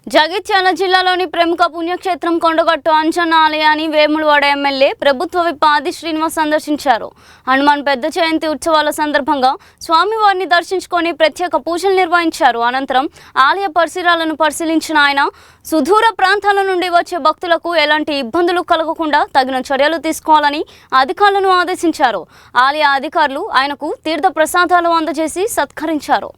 జగిత్యాల జిల్లాలోని ప్రముఖ పుణ్యక్షేత్రం కొండగట్టు అంజన్న ఆలయాన్ని వేములవాడ ఎమ్మెల్యే ప్రభుత్వ విప్ ఆది శ్రీనివాస్ సందర్శించారు. హనుమాన్ పెద్ద జయంతి ఉత్సవాల సందర్భంగా స్వామివారిని దర్శించుకొని ప్రత్యేక పూజలు నిర్వహించారు. అనంతరం ఆలయ పరిసరాలను పరిశీలించిన ఆయన సుదూర ప్రాంతాల నుండి వచ్చే భక్తులకు ఎలాంటి ఇబ్బందులు కలగకుండా తగిన చర్యలు తీసుకోవాలని అధికారులను ఆదేశించారు. ఆలయ అధికారులు ఆయనకు తీర్థ ప్రసాదాలు అందజేసి సత్కరించారు.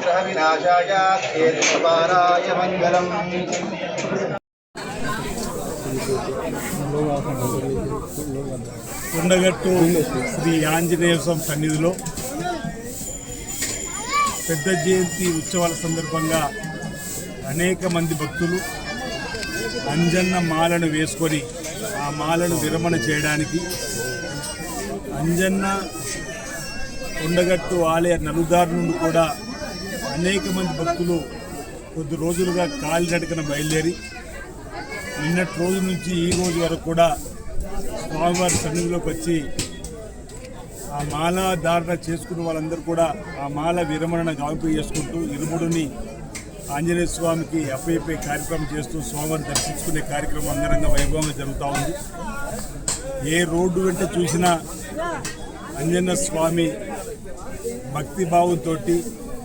గ్రహ వినాశాయ కేతుపారాయ మంగళం. కొండగట్టు శ్రీ ఆంజనేయ స్వామి సన్నిధిలో పెద్ద జయంతి ఉత్సవాల సందర్భంగా అనేక మంది భక్తులు అంజన్న మాలను వేసుకొని ఆ మాలను విరమణ చేయడానికి అంజన్న కొండగట్టు ఆలయ నలుదారు నుండి కూడా అనేక మంది భక్తులు కొద్ది రోజులుగా కాలినడకన బయలుదేరి నిన్నటి రోజు నుంచి ఈ రోజు వరకు కూడా స్వామివారి సన్నిధిలోకి వచ్చి ఆ మాల ధారణ చేసుకున్న వాళ్ళందరూ కూడా ఆ మాల విరమణ గావింపు చేసుకుంటూ ఇరుముడిని ఆంజనేయ స్వామికి అప్పయ్యే కార్యక్రమం చేస్తూ స్వామివారిని దర్శించుకునే కార్యక్రమం అంగరంగ వైభవంగా జరుగుతూ ఉంది. ఏ రోడ్డు వెంట చూసినా అంజన్న స్వామి భక్తిభావంతో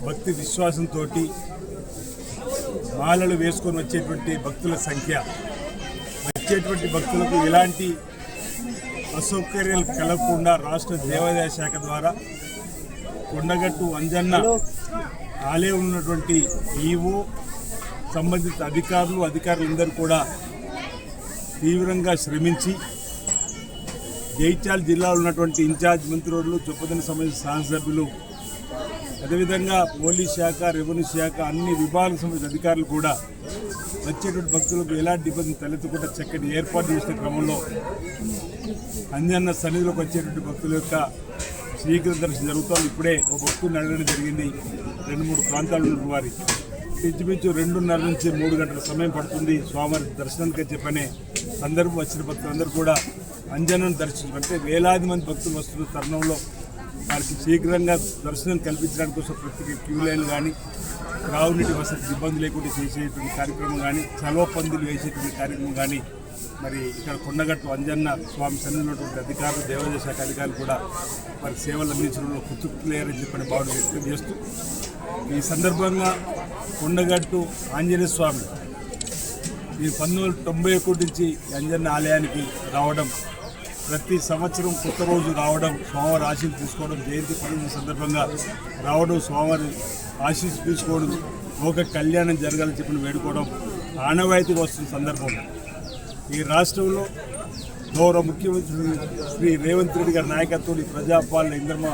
భక్తి విశ్వాసంతో మాలలు వేసుకొని వచ్చేటువంటి భక్తుల సంఖ్య, వచ్చేటువంటి భక్తులకు ఎలాంటి అసౌకర్యాలు కలగకుండా రాష్ట్ర దేవాదాయ శాఖ ద్వారా కొండగట్టు అంజన్న ఆలయం ఉన్నటువంటి ఈవో సంబంధిత అధికారులందరూ కూడా తీవ్రంగా శ్రమించి జగిత్యాల జిల్లాలో ఉన్నటువంటి ఇన్ఛార్జ్ మంత్రులు, చొప్పదని సంబంధించిన శాసనసభ్యులు, అదేవిధంగా పోలీస్ శాఖ, రెవెన్యూ శాఖ అన్ని విభాగాలకు సంబంధించిన అధికారులు కూడా వచ్చేటువంటి భక్తులకు ఎలాంటి ఇబ్బంది తలెత్తకుండా చక్కటి ఏర్పాటు చేసిన క్రమంలో అంజన్న సన్నిధిలోకి వచ్చేటువంటి భక్తుల యొక్క శీఘ్ర దర్శనం జరుగుతుంది. ఇప్పుడే ఒక భక్తుడిని అడగడం జరిగింది. 2-3 ప్రాంతాలు ఉన్న వారి ఇంచుమించు 2:30 నుంచి 3 గంటల సమయం పడుతుంది స్వామివారి దర్శనానికి చెప్పనే సందర్భం వచ్చిన భక్తులందరూ కూడా అంజన్నను దర్శించుకుంటే వేలాది మంది భక్తులు వస్తున్న తరుణంలో వారికి శీఘ్రంగా దర్శనం కల్పించడానికి కోసం ప్రత్యేక క్యూ లైన్లు కానీ, త్రాగునీటి వసతి ఇబ్బంది లేకుండా చేసేటువంటి కార్యక్రమం కానీ, చలవ పందులు వేసేటువంటి కార్యక్రమం కానీ, మరి ఇక్కడ కొండగట్టు అంజన్న స్వామి సన్నిధిలో అధికారులు, దేవాదాయ శాఖ అధికారులు కూడా వారి సేవలు అందించడంలో కుతుక్కులేరని చెప్పని భావన వ్యక్తం చేస్తూ ఈ సందర్భంగా కొండగట్టు ఆంజనేయ స్వామి ఈ 1991 నుంచి అంజన్న ఆలయానికి రావడం, ప్రతి సంవత్సరం కొత్త రోజు రావడం, స్వామివారి ఆశీస్సు తీసుకోవడం, జయంతి పండుగ సందర్భంగా రావడం, స్వామివారి ఆశీస్సు తీసుకోవడం, లోక కళ్యాణం జరగాలని చెప్పి వేడుకోవడం ఆనవాయితీగా వస్తున్న సందర్భంలో ఈ రాష్ట్రంలో గౌరవ ముఖ్యమంత్రి శ్రీ రేవంత్ రెడ్డి గారి నాయకత్వంలో ప్రజాపాలన ఇంద్రమ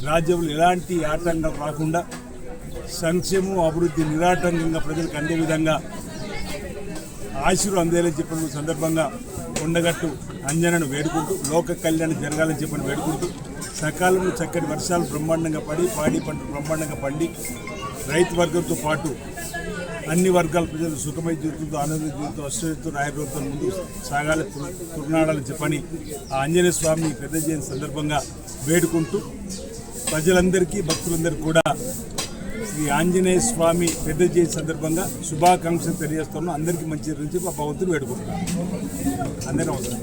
రాజ్యంలో ఎలాంటి ఆటంకం రాకుండా సంక్షేమం, అభివృద్ధి నిరాటంకంగా ప్రజలకు అందే విధంగా ఆశీర్వాదం అందేయాలని చెప్పిన సందర్భంగా కొండగట్టు అంజనను వేడుకుంటూ లోక కళ్యాణం జరగాలని చెప్పని వేడుకుంటూ సకాలంలో చక్కటి వర్షాలు బ్రహ్మాండంగా పడి పాడి పంటలు బ్రహ్మాండంగా పండి రైతు వర్గంతో పాటు అన్ని వర్గాల ప్రజలు సుఖమయ జీవితంతో, ఆనంద జీవితంతో, అశ్వతో, ఆయుర్వేదంతో ముందు సాగాలి, తుర్నాడాలని చెప్పని ఆ ఆంజనేయ స్వామి పెద్ద జయంతి సందర్భంగా వేడుకుంటూ ప్రజలందరికీ, భక్తులందరికీ కూడా శ్రీ ఆంజనేయ స్వామి పెద్ద జయంతి సందర్భంగా శుభాకాంక్షలు తెలియజేస్తున్నాం. అందరికీ మంచి నుంచి మా భగవంతుని వేడుకుంటున్నాం. అందరికీ అవసరం.